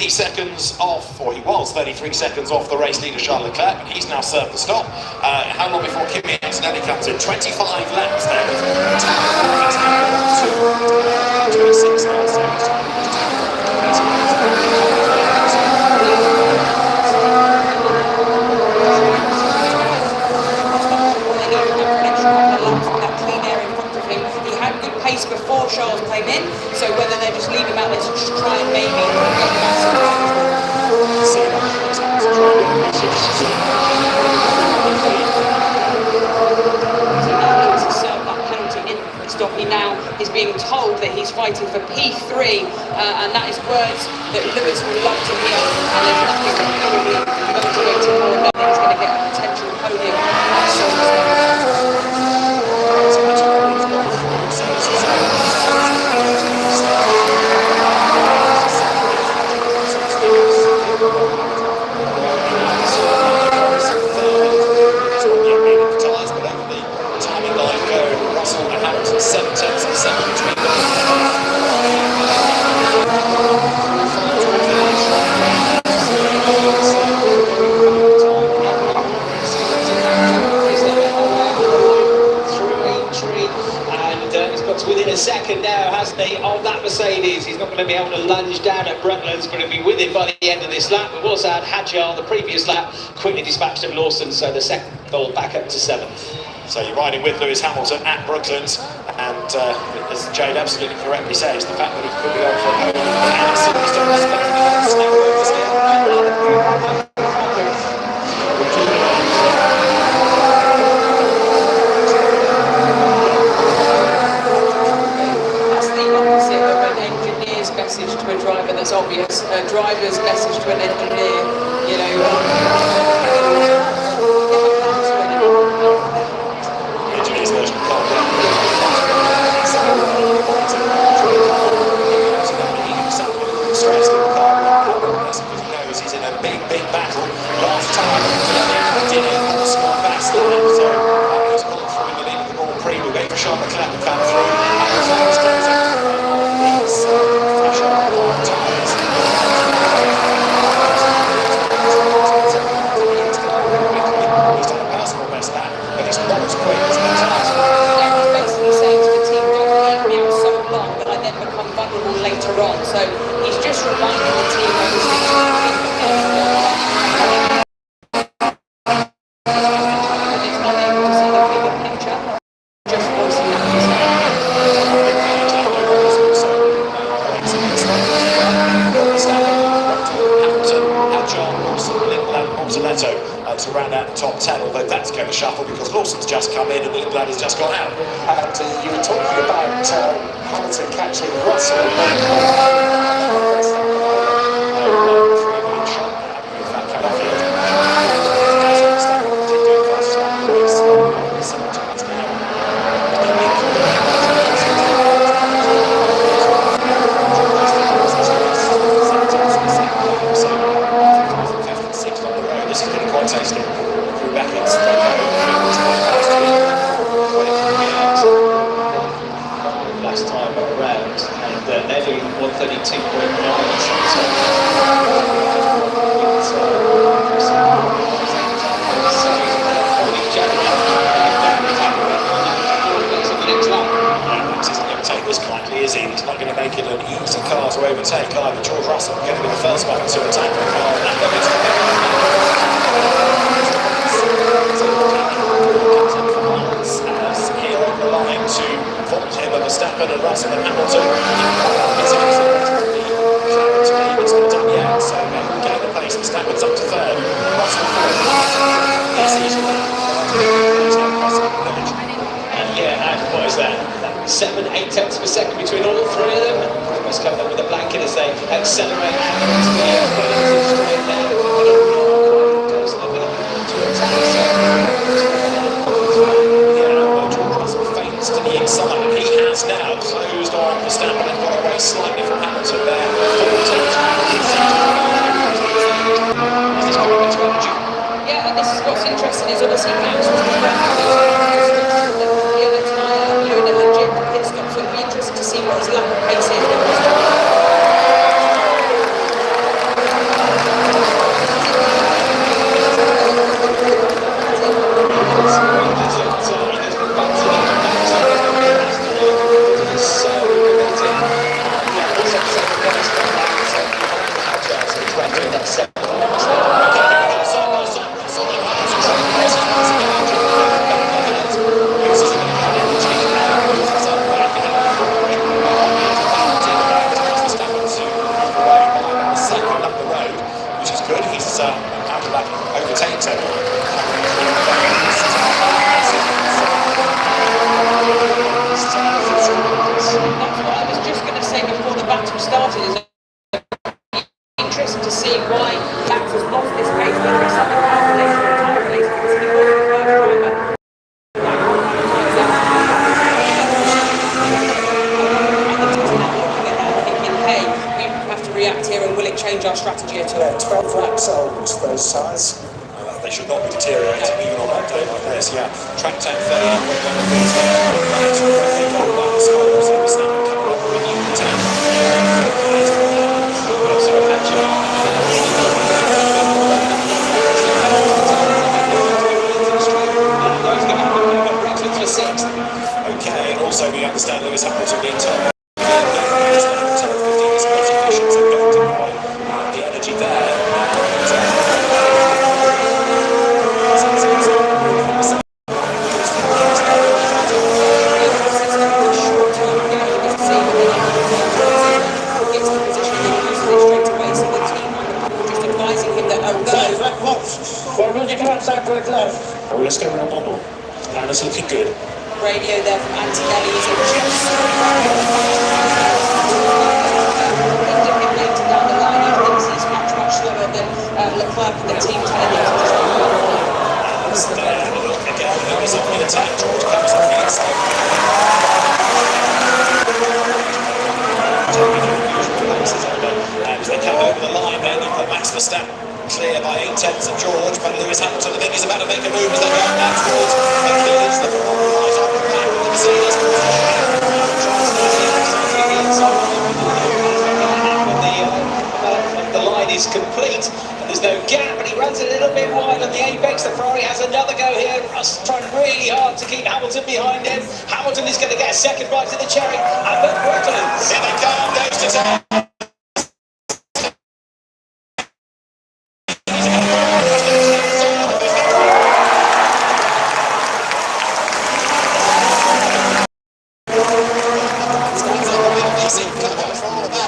33 seconds off, or he was 33 seconds off the race leader Charles Leclerc, but he's now served the stop. How long before Kimi Antonelli comes in? 25 laps there. 26 laps. Before Charles came in, so whether they just leave him out there to just try and maybe get him out some stop. He now is being told that he's fighting for P3, and that is words that Lewis would love to hear, and there's nothing that probably motivating more than that he's going to get a potential podium. Within a second now, hasn't he, on that Mercedes. He's not going to be able to lunge down at Brundtland's going to be with him by the end of this lap. We've also had Hadjar, the previous lap, quickly dispatched of Lawson, so the second ball back up to 7th. So you're riding with Lewis Hamilton at Brooklands, and as Jade absolutely correctly says, the fact that he could be on for a podium and it's message to a driver that's obvious, a driver's message to an engineer, you know. Engineer's version of car. Straight to the car because he knows he's in a big battle. Last time he did it on the small fast lap, so he's gone through in the lead of the Grand Prix. We're waiting for Charles Leclerc to come through. Later on, so he's just reminding the team to round out the top 10, although that's going to shuffle because Lawson's just come in and Lindblad has just gone out. And you were talking about Hamilton catching Russell. last time around, and they're doing 132.9. Take this kindly, is he? He's not going to make it an easy car to overtake either. George Russell going to be the first one to attack the car. Here on the line to vault him and Verstappen and Russell and Hamilton. It's not done yet, so gain the place. Verstappen's up to third. Russell fourth. And yeah, and what is that? 7-8 tenths per second between all three of them. Almost coming up with a blanket as they accelerate into the air. George Russell feints to the inside, and he has now closed on Verstappen and got away slightly from Hamilton there. Yeah, and this is what's interesting is obviously Max was the other tyre, in a legit pit stop, so it'll be interesting to see what his lap of pace is. tyres. They should not be deteriorating even on a day like this. Yeah, track time failure. Okay, and also we understand Lewis Hamilton being told the energy there. Oh, let's go around one more. Anna's looking good. Radio there from Antonelli is just indicating down the line. He thinks he's much slower than Leclerc and the team telling him to just go there, look again, there is an attack. George comes on the inside. And they come over the line then, you've got Max Verstappen clear by 8/10 of George, but Lewis Hamilton, I think, is about to make a move as they go down towards the finish. The Ferrari right on the back of the Mercedes. The line is complete and there's no gap, and he runs a little bit wide on the apex. The Ferrari has another go here. Russ trying really hard to keep Hamilton behind him. Hamilton is going to get a second bite to the cherry, and look, Brooklands. Here they come, goes to top.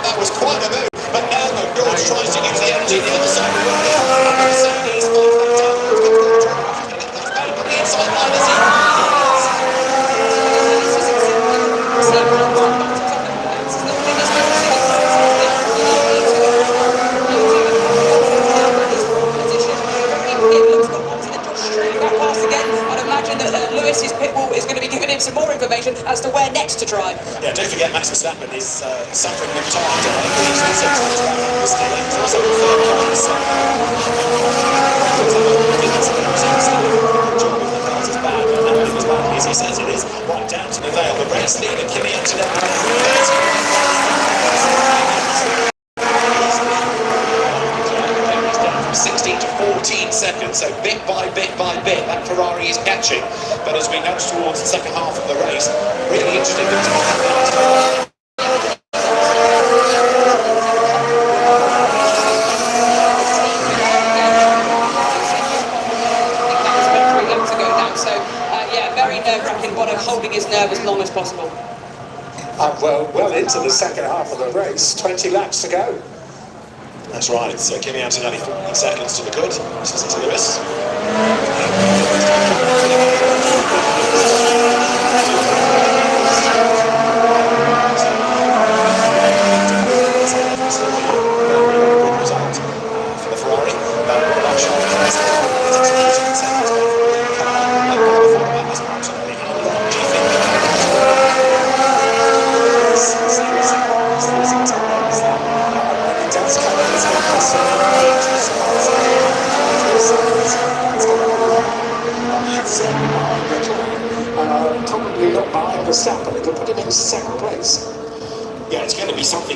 That was quite a move, but now George tries to use the energy the other side of the road. Mercedes back on the inside line as Lewis's pit wall is going to be giving him some more information as to where next to drive. Yeah, don't forget Max Verstappen is suffering with time. He's also talked about this day. He's also in third place. As he says, it is right down to the veil. The race leader, Kimi Antonelli. 16 to 14 seconds, so bit by bit by bit, that Ferrari is catching. But as we nudge towards the second half of the race, really interesting to talk about. Holding his nerve as long as possible. Well into the second half of the race, 20 laps to go. That's right, so Kimi Antonelli 14 seconds to the good, to Lewis. Result for the Ferrari. Probably not behind Verstappen, it'll put him in second place. Yeah, it's going to be something